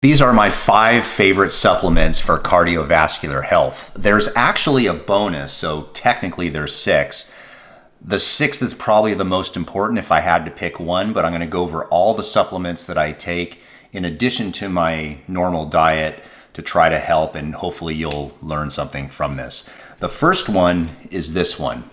These are my 5 favorite supplements for cardiovascular health. There's actually a bonus, so technically there's 6. The 6th is probably the most important if I had to pick one, but I'm going to go over all the supplements that I take in addition to my normal diet to try to help, and hopefully you'll learn something from this. The first one is this one.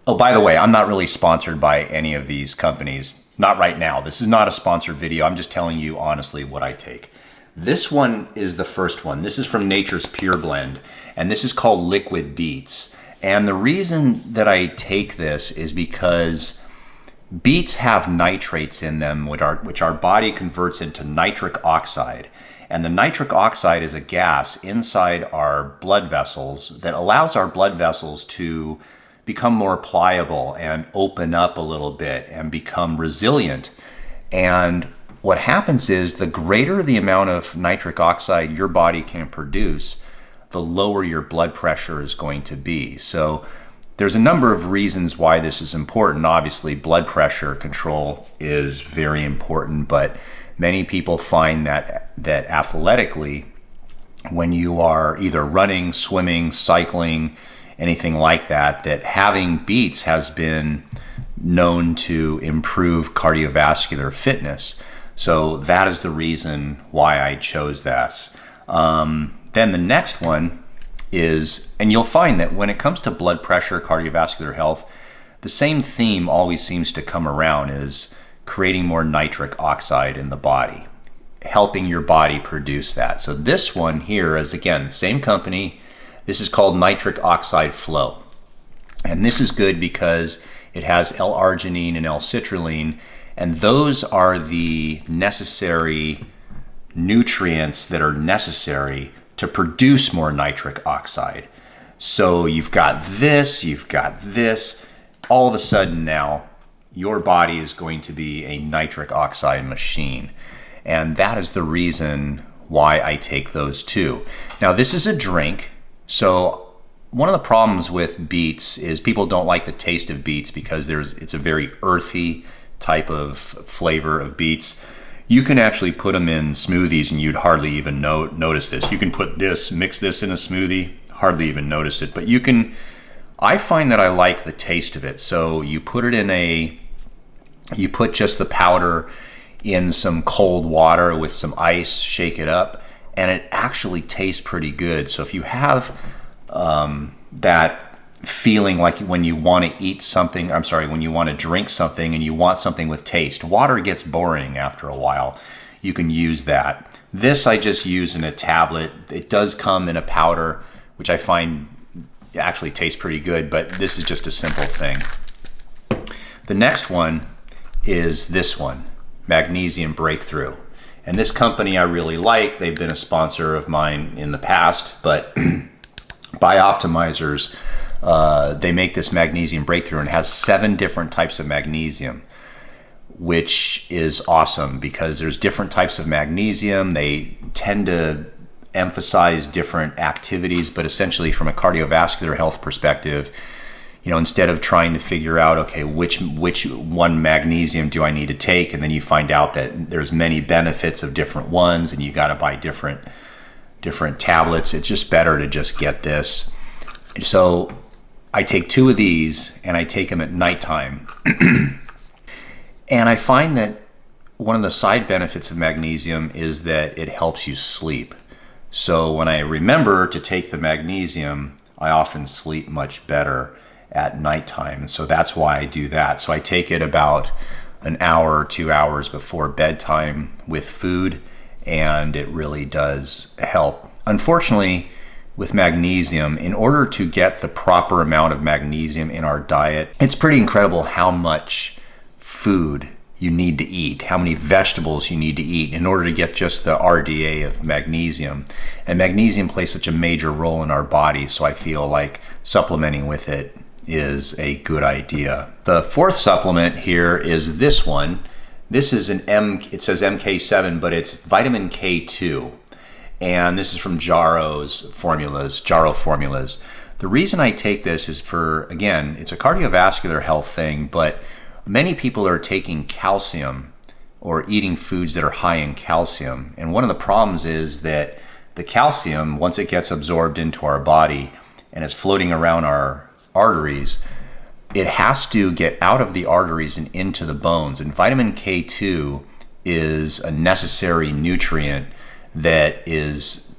Oh, by the way, I'm not really sponsored by any of these companies. Not right now. This is not a sponsored video. I'm just telling you honestly what I take. This one is the first one. This is from Nature's Pure Blend, and this is called Liquid Beets. And the reason that I take this is because beets have nitrates in them, which our body converts into nitric oxide. And the nitric oxide is a gas inside our blood vessels that allows our blood vessels to become more pliable and open up a little bit and become resilient. And what happens is the greater the amount of nitric oxide your body can produce, the lower your blood pressure is going to be. So there's a number of reasons why this is important. Obviously, blood pressure control is very important, but many people find that athletically, when you are either running, swimming, cycling, anything like that, that having beets has been known to improve cardiovascular fitness. So that is the reason why I chose this. Then the next one is, and you'll find that when it comes to blood pressure, cardiovascular health, the same theme always seems to come around, is creating more nitric oxide in the body, helping your body produce that. So this one here is, again, the same company. This is called Nitric Oxide Flow. And this is good because it has L-arginine and L-citrulline, and those are the necessary nutrients that are necessary to produce more nitric oxide. So you've got this, all of a sudden now your body is going to be a nitric oxide machine. And that is the reason why I take those two. Now this is a drink, so one of the problems with beets is people don't like the taste of beets because it's a very earthy type of flavor of beets. You can actually put them in smoothies and you'd hardly even notice this. You can mix this in a smoothie, hardly even notice it. But I find that I like the taste of it. So you put just the powder in some cold water with some ice, shake it up, and it actually tastes pretty good. So if you have that feeling like when you want to when you want to drink something and you want something with taste, water gets boring after a while, you can use that. This I just use in a tablet. It does come in a powder, which I find actually tastes pretty good, but this is just a simple thing. The next one is this one, Magnesium Breakthrough. And this company I really like. They've been a sponsor of mine in the past, but Bioptimizers, they make this Magnesium Breakthrough, and it has 7 different types of magnesium, which is awesome because there's different types of magnesium. They tend to emphasize different activities, but essentially from a cardiovascular health perspective, instead of trying to figure out, okay, which one magnesium do I need to take, and then you find out that there's many benefits of different ones and you got to buy different tablets, it's just better to just get this. So I take 2 of these and I take them at nighttime. And I find that one of the side benefits of magnesium is that it helps you sleep. So when I remember to take the magnesium, I often sleep much better at nighttime. And so that's why I do that. So I take it about an hour or 2 hours before bedtime with food, and it really does help. Unfortunately, with magnesium, in order to get the proper amount of magnesium in our diet, it's pretty incredible how much food you need to eat, how many vegetables you need to eat in order to get just the RDA of magnesium. And magnesium plays such a major role in our body, so I feel like supplementing with it is a good idea. The 4th supplement here is this one. This is it says MK7, but it's vitamin K2. And this is from Jaro formulas. The reason I take this is again, it's a cardiovascular health thing, but many people are taking calcium or eating foods that are high in calcium. And one of the problems is that the calcium, once it gets absorbed into our body and is floating around our arteries, it has to get out of the arteries and into the bones. And vitamin K2 is a necessary nutrient that is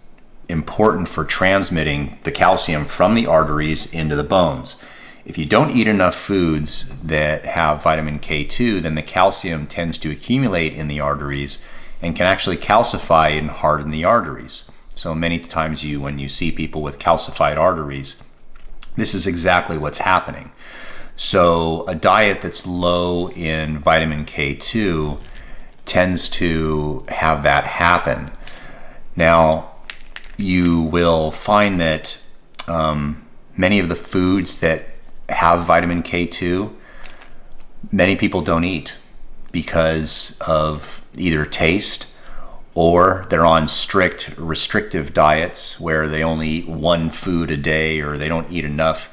important for transmitting the calcium from the arteries into the bones. If you don't eat enough foods that have vitamin K2, then the calcium tends to accumulate in the arteries and can actually calcify and harden the arteries. So many times when you see people with calcified arteries, this is exactly what's happening. So a diet that's low in vitamin K2 tends to have that happen. Now, you will find that many of the foods that have vitamin K2, many people don't eat because of either taste, or they're on strict restrictive diets where they only eat one food a day, or they don't eat enough.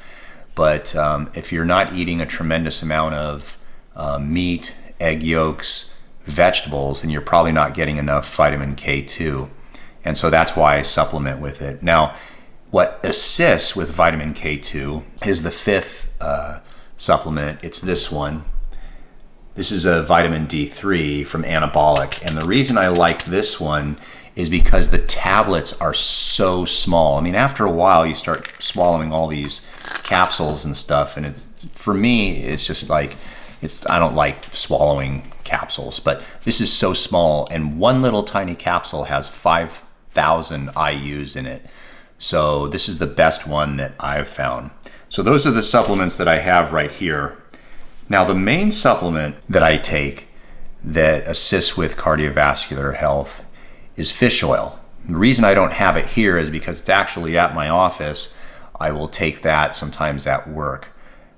But if you're not eating a tremendous amount of meat, egg yolks, vegetables, then you're probably not getting enough vitamin K2. And so that's why I supplement with it. Now, what assists with vitamin K2 is the fifth supplement. It's this one. This is a vitamin D3 from Anabolic. And the reason I like this one is because the tablets are so small. I mean, after a while, you start swallowing all these capsules and stuff. And for me, it's just like, I don't like swallowing capsules, but this is so small. And one little tiny capsule has 5,000 IUs in it. So this is the best one that I've found. So those are the supplements that I have right here. Now, the main supplement that I take that assists with cardiovascular health is fish oil. The reason I don't have it here is because it's actually at my office. I will take that sometimes at work.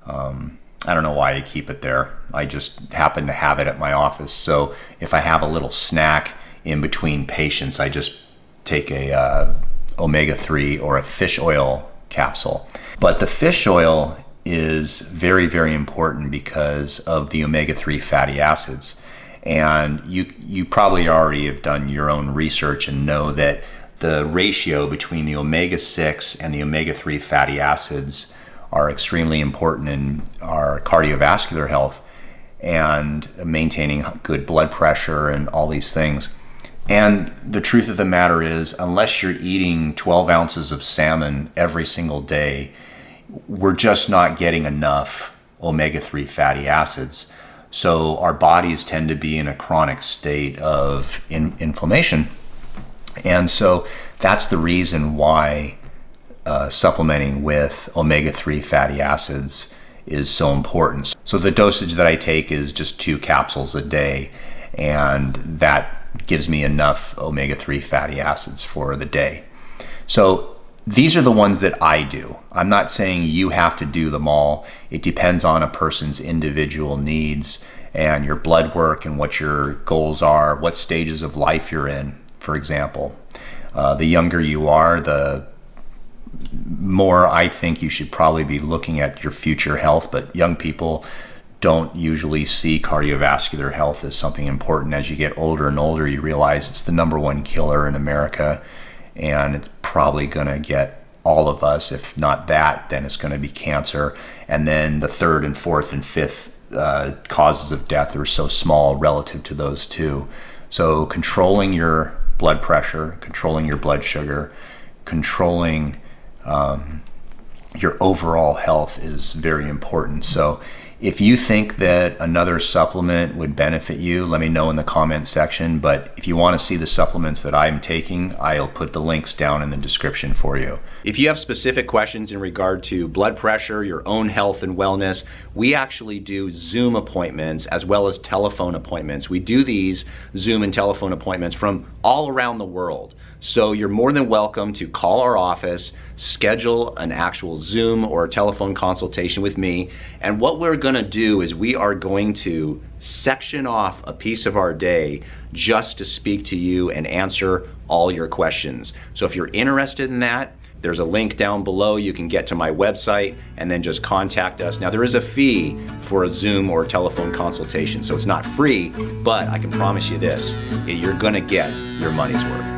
I don't know why I keep it there. I just happen to have it at my office. So if I have a little snack in between patients, I just take a omega-3 or a fish oil capsule. But the fish oil is very, very important because of the omega-3 fatty acids. And you probably already have done your own research and know that the ratio between the omega-6 and the omega-3 fatty acids are extremely important in our cardiovascular health and maintaining good blood pressure and all these things. And the truth of the matter is, unless you're eating 12 ounces of salmon every single day, we're just not getting enough omega-3 fatty acids. So our bodies tend to be in a chronic state of inflammation. And so that's the reason why supplementing with omega-3 fatty acids is so important. So the dosage that I take is just 2 capsules a day, and that gives me enough omega-3 fatty acids for the day. So these are the ones that I do. I'm not saying you have to do them all. It depends on a person's individual needs and your blood work and what your goals are, what stages of life you're in, for example. The younger you are, the more I think you should probably be looking at your future health, but young people don't usually see cardiovascular health as something important. As you get older and older, you realize it's the #1 killer in America, and it's probably going to get all of us. If not that, then it's going to be cancer. And then the 3rd and 4th and 5th causes of death are so small relative to those two. So controlling your blood pressure, controlling your blood sugar, controlling your overall health is very important. So if you think that another supplement would benefit you, let me know in the comment section. But if you want to see the supplements that I'm taking, I'll put the links down in the description for you. If you have specific questions in regard to blood pressure, your own health and wellness, we actually do Zoom appointments as well as telephone appointments. We do these Zoom and telephone appointments from all around the world. So you're more than welcome to call our office, schedule an actual Zoom or a telephone consultation with me. And what we're going to do is we are going to section off a piece of our day just to speak to you and answer all your questions. So if you're interested in that, There's a link down below. You can get to my website and then just contact us. Now, there is a fee for a Zoom or telephone consultation, so it's not free, but I can promise you this, you're gonna get your money's worth.